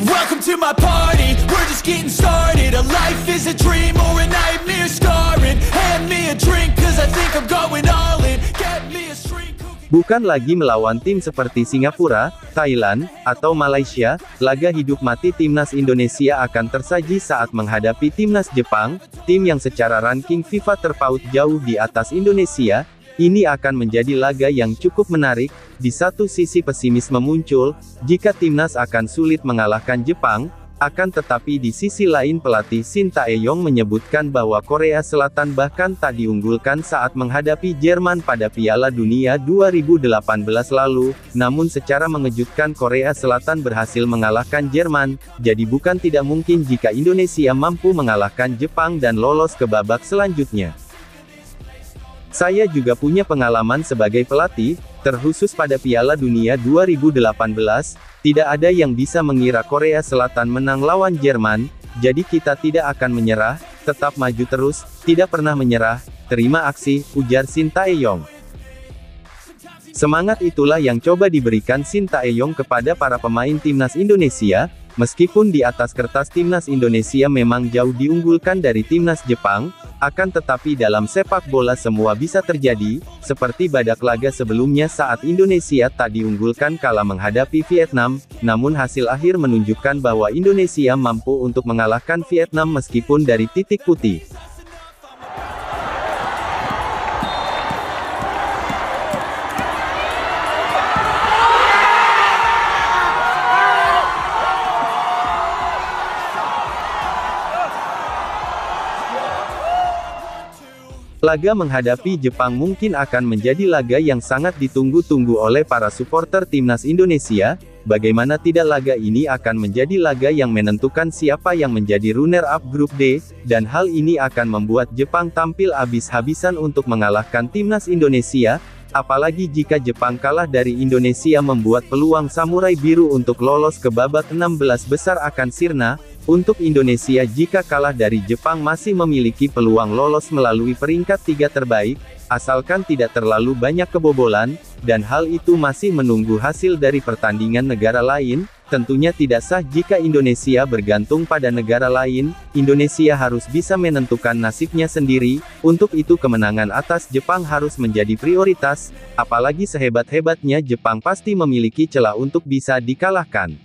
Welcome to my party, we're just getting started. A life is a dream or a nightmare scarring. Hand me a drink cause I think I'm going all in. Get me a string cookie. Bukan lagi melawan tim seperti Singapura, Thailand, atau Malaysia, laga hidup mati timnas Indonesia akan tersaji saat menghadapi timnas Jepang, tim yang secara ranking FIFA terpaut jauh di atas Indonesia. Ini akan menjadi laga yang cukup menarik. Di satu sisi pesimisme muncul, jika timnas akan sulit mengalahkan Jepang, akan tetapi di sisi lain pelatih Shin Tae-yong menyebutkan bahwa Korea Selatan bahkan tak diunggulkan saat menghadapi Jerman pada Piala Dunia 2018 lalu, namun secara mengejutkan Korea Selatan berhasil mengalahkan Jerman, jadi bukan tidak mungkin jika Indonesia mampu mengalahkan Jepang dan lolos ke babak selanjutnya. Saya juga punya pengalaman sebagai pelatih, terkhusus pada Piala Dunia 2018, tidak ada yang bisa mengira Korea Selatan menang lawan Jerman, jadi kita tidak akan menyerah, tetap maju terus, tidak pernah menyerah, terima aksi, ujar Shin Tae-yong. Semangat itulah yang coba diberikan Shin Tae-yong kepada para pemain timnas Indonesia, meskipun di atas kertas timnas Indonesia memang jauh diunggulkan dari timnas Jepang, akan tetapi dalam sepak bola semua bisa terjadi, seperti badak laga sebelumnya saat Indonesia tak diunggulkan kala menghadapi Vietnam, namun hasil akhir menunjukkan bahwa Indonesia mampu untuk mengalahkan Vietnam meskipun dari titik putih. Laga menghadapi Jepang mungkin akan menjadi laga yang sangat ditunggu-tunggu oleh para supporter timnas Indonesia. Bagaimana tidak, laga ini akan menjadi laga yang menentukan siapa yang menjadi runner-up grup D, dan hal ini akan membuat Jepang tampil habis-habisan untuk mengalahkan timnas Indonesia. Apalagi jika Jepang kalah dari Indonesia membuat peluang Samurai Biru untuk lolos ke babak 16 besar akan sirna. Untuk Indonesia jika kalah dari Jepang masih memiliki peluang lolos melalui peringkat 3 terbaik, asalkan tidak terlalu banyak kebobolan, dan hal itu masih menunggu hasil dari pertandingan negara lain. Tentunya tidak sah jika Indonesia bergantung pada negara lain, Indonesia harus bisa menentukan nasibnya sendiri, untuk itu kemenangan atas Jepang harus menjadi prioritas, apalagi sehebat-hebatnya Jepang pasti memiliki celah untuk bisa dikalahkan.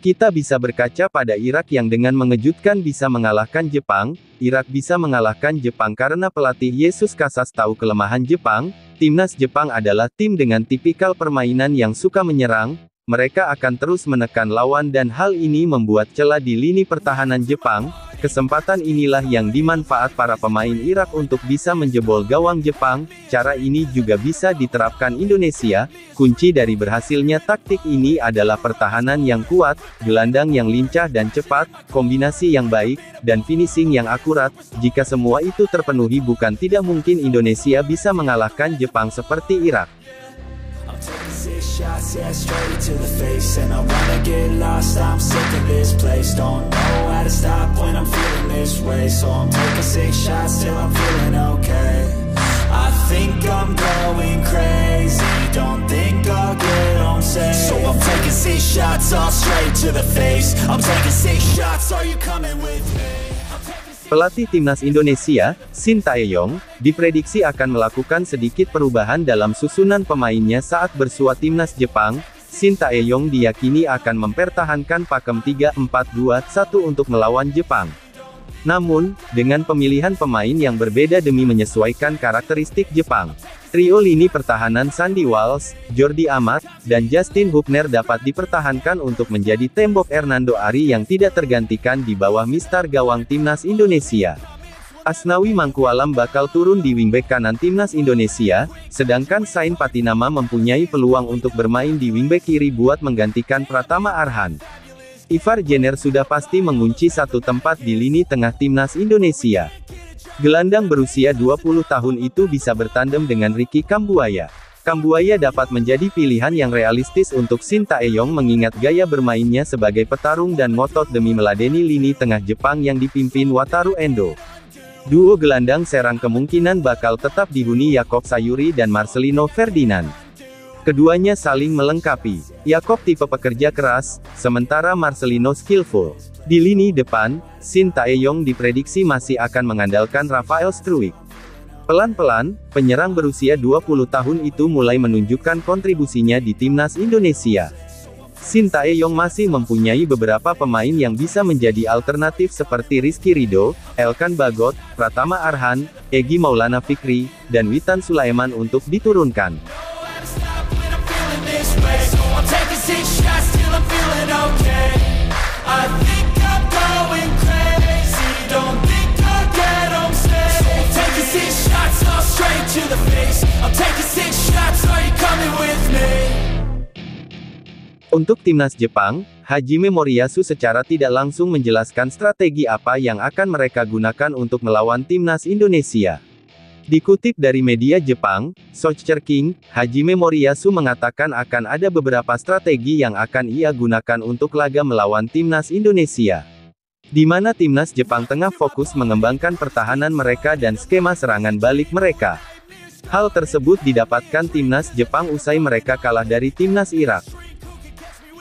Kita bisa berkaca pada Irak yang dengan mengejutkan bisa mengalahkan Jepang. Irak bisa mengalahkan Jepang karena pelatih Jesus Casas tahu kelemahan Jepang. Timnas Jepang adalah tim dengan tipikal permainan yang suka menyerang. Mereka akan terus menekan lawan dan hal ini membuat celah di lini pertahanan Jepang. Kesempatan inilah yang dimanfaat para pemain Irak untuk bisa menjebol gawang Jepang. Cara ini juga bisa diterapkan Indonesia. Kunci dari berhasilnya taktik ini adalah pertahanan yang kuat, gelandang yang lincah dan cepat, kombinasi yang baik, dan finishing yang akurat. Jika semua itu terpenuhi bukan tidak mungkin Indonesia bisa mengalahkan Jepang seperti Irak. Shots, yeah, straight to the face. And I wanna get lost, I'm sick of this place. Don't know how to stop when I'm feeling this way. So I'm taking 6 shots till I'm feeling okay. I think I'm going crazy. Don't think I'll get home safe. So I'm taking 6 shots, all straight to the face. I'm taking 6 shots, are you coming with me? Pelatih timnas Indonesia, Shin Tae-yong, diprediksi akan melakukan sedikit perubahan dalam susunan pemainnya saat bersua timnas Jepang. Shin Tae-yong diyakini akan mempertahankan pakem 3-4-2-1 untuk melawan Jepang. Namun, dengan pemilihan pemain yang berbeda demi menyesuaikan karakteristik Jepang. Trio lini pertahanan Sandy Walsh, Jordi Amat, dan Justin Hubner dapat dipertahankan untuk menjadi tembok Hernando Ari yang tidak tergantikan di bawah mistar gawang timnas Indonesia. Asnawi Mangkualam bakal turun di wingback kanan timnas Indonesia, sedangkan Sain Patinama mempunyai peluang untuk bermain di wingback kiri buat menggantikan Pratama Arhan. Ivar Jenner sudah pasti mengunci satu tempat di lini tengah timnas Indonesia. Gelandang berusia 20 tahun itu bisa bertandem dengan Ricky Kambuaya. Kambuaya dapat menjadi pilihan yang realistis untuk Shin Tae-yong mengingat gaya bermainnya sebagai petarung dan ngotot demi meladeni lini tengah Jepang yang dipimpin Wataru Endo. Duo gelandang serang kemungkinan bakal tetap dihuni Yakob Sayuri dan Marcelino Ferdinand. Keduanya saling melengkapi. Yakob tipe pekerja keras, sementara Marcelino skillful. Di lini depan, Shin Tae-yong diprediksi masih akan mengandalkan Rafael Struijk. Pelan-pelan, penyerang berusia 20 tahun itu mulai menunjukkan kontribusinya di timnas Indonesia. Shin Tae-yong masih mempunyai beberapa pemain yang bisa menjadi alternatif seperti Rizky Ridho, Elkan Bagot, Pratama Arhan, Egy Maulana Fikri, dan Witan Sulaiman untuk diturunkan. Untuk timnas Jepang, Hajime Moriyasu secara tidak langsung menjelaskan strategi apa yang akan mereka gunakan untuk melawan timnas Indonesia. Dikutip dari media Jepang, Soccer King, Hajime Moriyasu mengatakan akan ada beberapa strategi yang akan ia gunakan untuk laga melawan timnas Indonesia. Di mana timnas Jepang tengah fokus mengembangkan pertahanan mereka dan skema serangan balik mereka. Hal tersebut didapatkan timnas Jepang usai mereka kalah dari timnas Irak.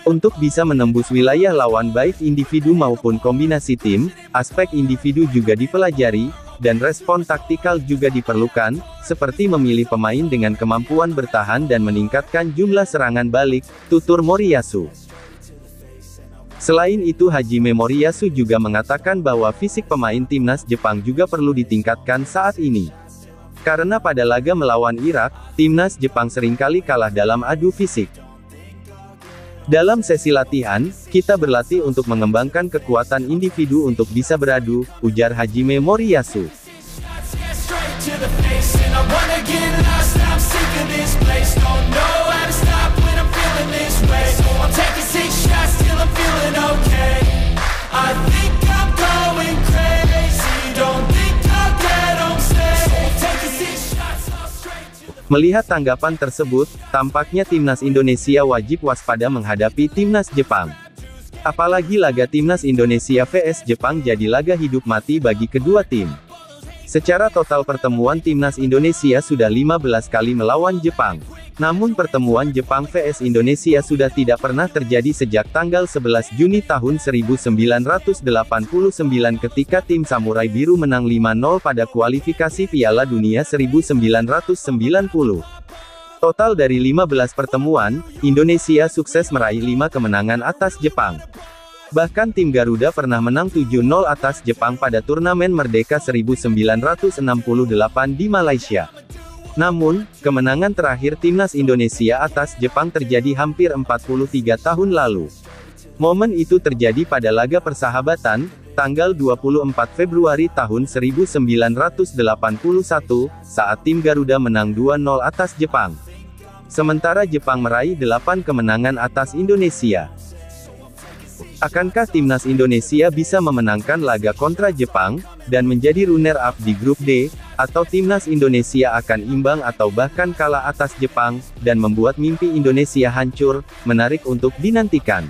Untuk bisa menembus wilayah lawan baik individu maupun kombinasi tim, aspek individu juga dipelajari, dan respon taktikal juga diperlukan, seperti memilih pemain dengan kemampuan bertahan dan meningkatkan jumlah serangan balik, tutur Moriyasu. Selain itu Hajime Moriyasu juga mengatakan bahwa fisik pemain timnas Jepang juga perlu ditingkatkan saat ini. Karena pada laga melawan Irak, timnas Jepang seringkali kalah dalam adu fisik. Dalam sesi latihan, kita berlatih untuk mengembangkan kekuatan individu untuk bisa beradu, ujar Hajime Moriyasu. Melihat tanggapan tersebut, tampaknya timnas Indonesia wajib waspada menghadapi timnas Jepang. Apalagi laga timnas Indonesia vs Jepang jadi laga hidup mati bagi kedua tim. Secara total pertemuan timnas Indonesia sudah 15 kali melawan Jepang. Namun pertemuan Jepang vs Indonesia sudah tidak pernah terjadi sejak tanggal 11 Juni tahun 1989 ketika tim Samurai Biru menang 5-0 pada kualifikasi Piala Dunia 1990. Total dari 15 pertemuan, Indonesia sukses meraih 5 kemenangan atas Jepang. Bahkan tim Garuda pernah menang 7-0 atas Jepang pada turnamen Merdeka 1968 di Malaysia. Namun, kemenangan terakhir timnas Indonesia atas Jepang terjadi hampir 43 tahun lalu. Momen itu terjadi pada laga persahabatan, tanggal 24 Februari tahun 1981, saat tim Garuda menang 2-0 atas Jepang. Sementara Jepang meraih 8 kemenangan atas Indonesia. Akankah timnas Indonesia bisa memenangkan laga kontra Jepang, dan menjadi runner-up di grup D, atau timnas Indonesia akan imbang atau bahkan kalah atas Jepang, dan membuat mimpi Indonesia hancur? Menarik untuk dinantikan.